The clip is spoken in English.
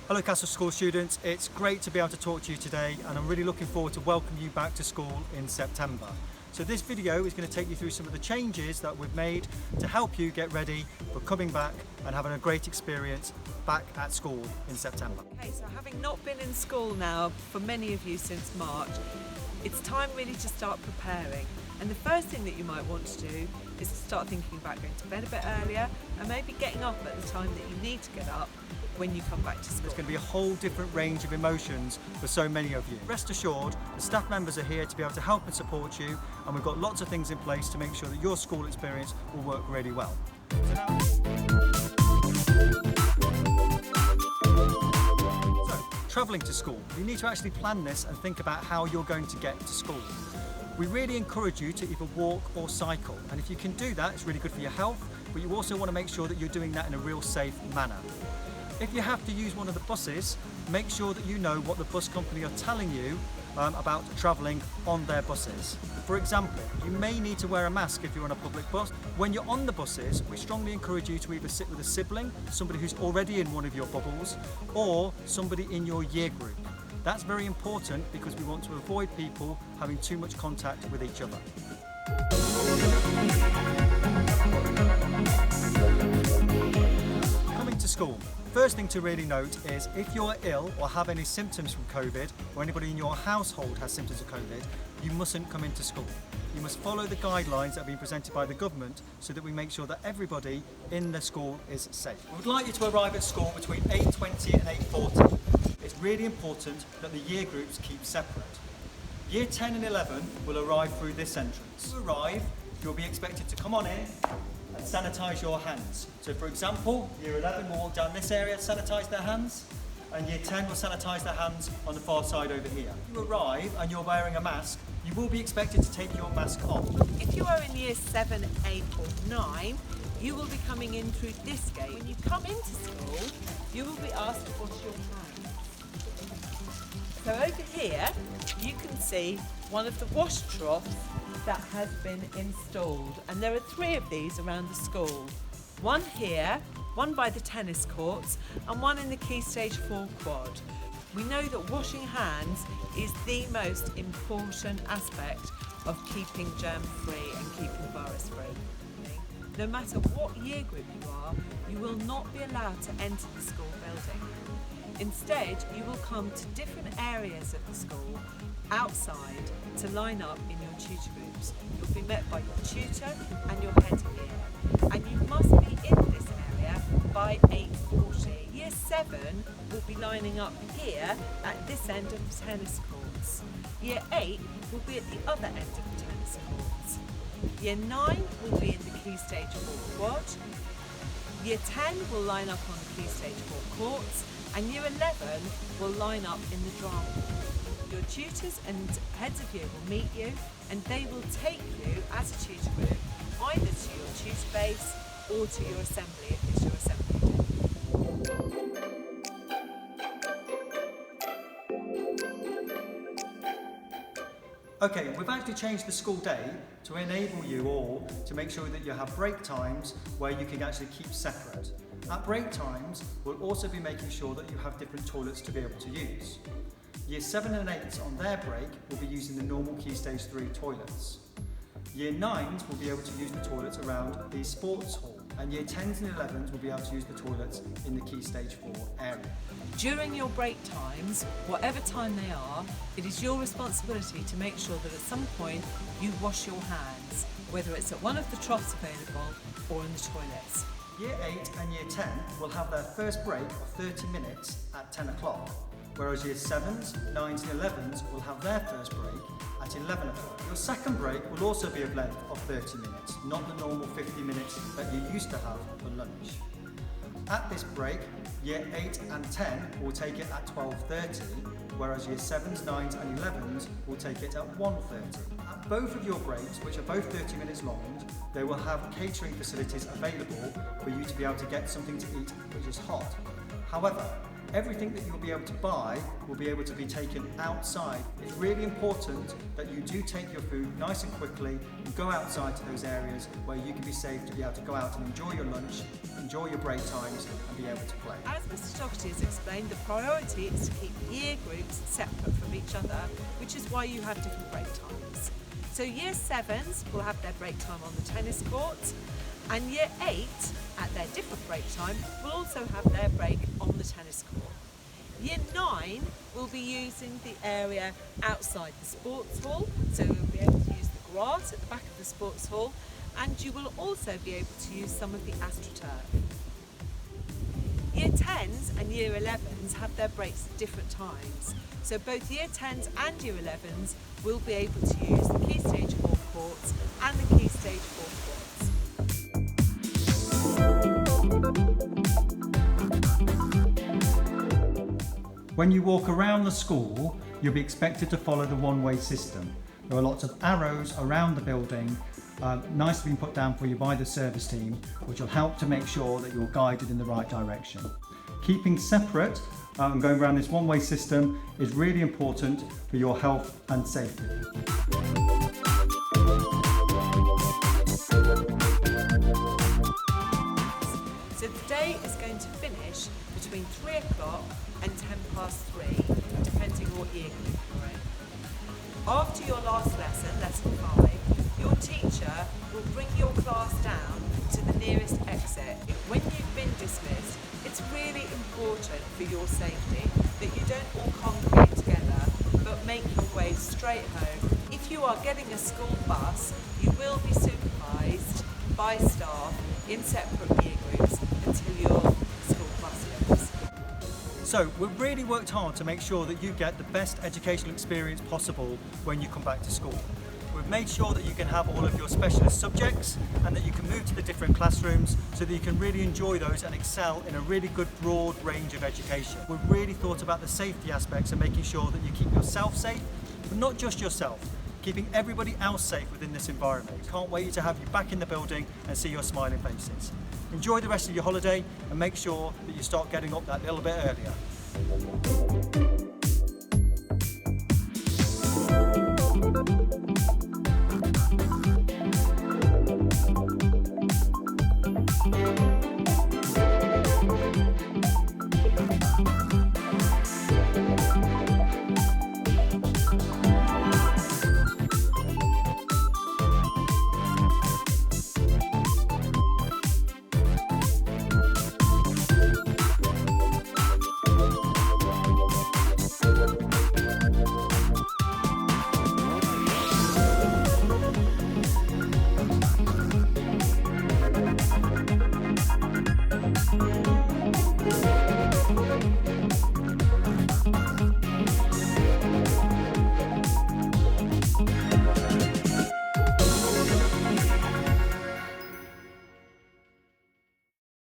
Hello Castle School students, it's great to be able to talk to you today and I'm really looking forward to welcoming you back to school in September. So this video is going to take you through some of the changes that we've made to help you get ready for coming back and having a great experience back at school in September. Okay, so having not been in school now for many of you since March, it's time really to start preparing. And the first thing that you might want to do is to start thinking about going to bed a bit earlier and maybe getting up at the time that you need to get up when you come back to school. There's going to be a whole different range of emotions for so many of you. Rest assured, the staff members are here to be able to help and support you, and we've got lots of things in place to make sure that your school experience will work really well. So travelling to school, you need to actually plan this and think about how you're going to get to school. We really encourage you to either walk or cycle, and if you can do that, it's really good for your health, but you also want to make sure that you're doing that in a real safe manner. If you have to use one of the buses, make sure that you know what the bus company are telling you about travelling on their buses. For example, you may need to wear a mask if you're on a public bus. When you're on the buses, we strongly encourage you to either sit with a sibling, somebody who's already in one of your bubbles, or somebody in your year group. That's very important because we want to avoid people having too much contact with each other. Coming to school. First thing to really note is if you're ill or have any symptoms from COVID, or anybody in your household has symptoms of COVID, you mustn't come into school. You must follow the guidelines that have been presented by the government so that we make sure that everybody in the school is safe. We would like you to arrive at school between 8:20 and 8:40. It's really important that the year groups keep separate. Year 10 and 11 will arrive through this entrance. To arrive, you'll be expected to come on in and sanitise your hands. So for example, year 11 will walk down this area, sanitise their hands, and year 10 will sanitise their hands on the far side over here. If you arrive and you're wearing a mask, you will be expected to take your mask off. If you are in year 7, 8 or 9, you will be coming in through this gate. When you come into school, you will be asked to wash your hands. So over here, you can see one of the wash troughs that has been installed, and there are 3 of these around the school. One here, one by the tennis courts, and one in the Key Stage 4 quad. We know that washing hands is the most important aspect of keeping germ-free and keeping virus-free. No matter what year group you are, you will not be allowed to enter the school building. Instead, you will come to different areas of the school outside to line up in your tutor groups. You'll be met by your tutor and your head of year, and you must be in this area by 8:40. Year 7 will be lining up here at this end of the tennis courts. Year 8 will be at the other end of the tennis courts. Year 9 will be in the Key Stage 4 quad. Year 10 will line up on the Key Stage 4 courts, and Year 11 will line up in the drama. Your tutors and heads of year will meet you, and they will take you as a tutor group either to your tutor base or to your assembly if it's your assembly day. Okay, we've actually changed the school day to enable you all to make sure that you have break times where you can actually keep separate. At break times, we'll also be making sure that you have different toilets to be able to use. Year 7 and 8 on their break will be using the normal Key Stage 3 toilets. Year 9s will be able to use the toilets around the sports hall, and Year 10s and 11s will be able to use the toilets in the Key Stage 4 area. During your break times, whatever time they are, it is your responsibility to make sure that at some point you wash your hands, whether it's at one of the troughs available or in the toilets. Year 8 and Year 10 will have their first break of 30 minutes at 10 o'clock, whereas Year 7s, 9s and 11s will have their first break at 11 o'clock. Your second break will also be of length of 30 minutes, not the normal 50 minutes that you used to have for lunch. At this break, Year 8 and 10 will take it at 12:30, whereas Year 7s, 9s and 11s will take it at 1:30. At both of your breaks, which are both 30 minutes long, they will have catering facilities available for you to be able to get something to eat which is hot. However, Everything that you'll be able to buy will be able to be taken outside. It's really important that you do take your food nice and quickly and go outside to those areas where you can be safe to be able to go out and enjoy your lunch, enjoy your break times and be able to play. As Mr. Doherty has explained, the priority is to keep year groups separate from each other, which is why you have different break times. So year 7s will have their break time on the tennis courts, and year 8, at their different break time, will also have their break on the tennis court. Year 9 will be using the area outside the sports hall, so you'll be able to use the grass at the back of the sports hall, and you will also be able to use some of the AstroTurf. Year 10s and Year 11s have their breaks at different times, so both Year 10s and Year 11s will be able to use the Key Stage 4 courts and the Key Stage 4 courts. When you walk around the school, you'll be expected to follow the one-way system. There are lots of arrows around the building, nicely put down for you by the service team, which will help to make sure that you're guided in the right direction. Keeping separate and going around this one-way system is really important for your health and safety. So the day is going to finish between 3 o'clock and 3, depending what year group you're in. After your last lesson, lesson 5, your teacher will bring your class down to the nearest exit. When you've been dismissed, it's really important for your safety that you don't all congregate together, but make your way straight home. If you are getting a school bus, you will be supervised by staff in separate year groups until your school bus leaves. So we've really worked hard to make sure that you get the best educational experience possible when you come back to school. We've made sure that you can have all of your specialist subjects and that you can move to the different classrooms so that you can really enjoy those and excel in a really good broad range of education. We've really thought about the safety aspects and making sure that you keep yourself safe, but not just yourself, keeping everybody else safe within this environment. Can't wait to have you back in the building and see your smiling faces. Enjoy the rest of your holiday and make sure that you start getting up that little bit earlier.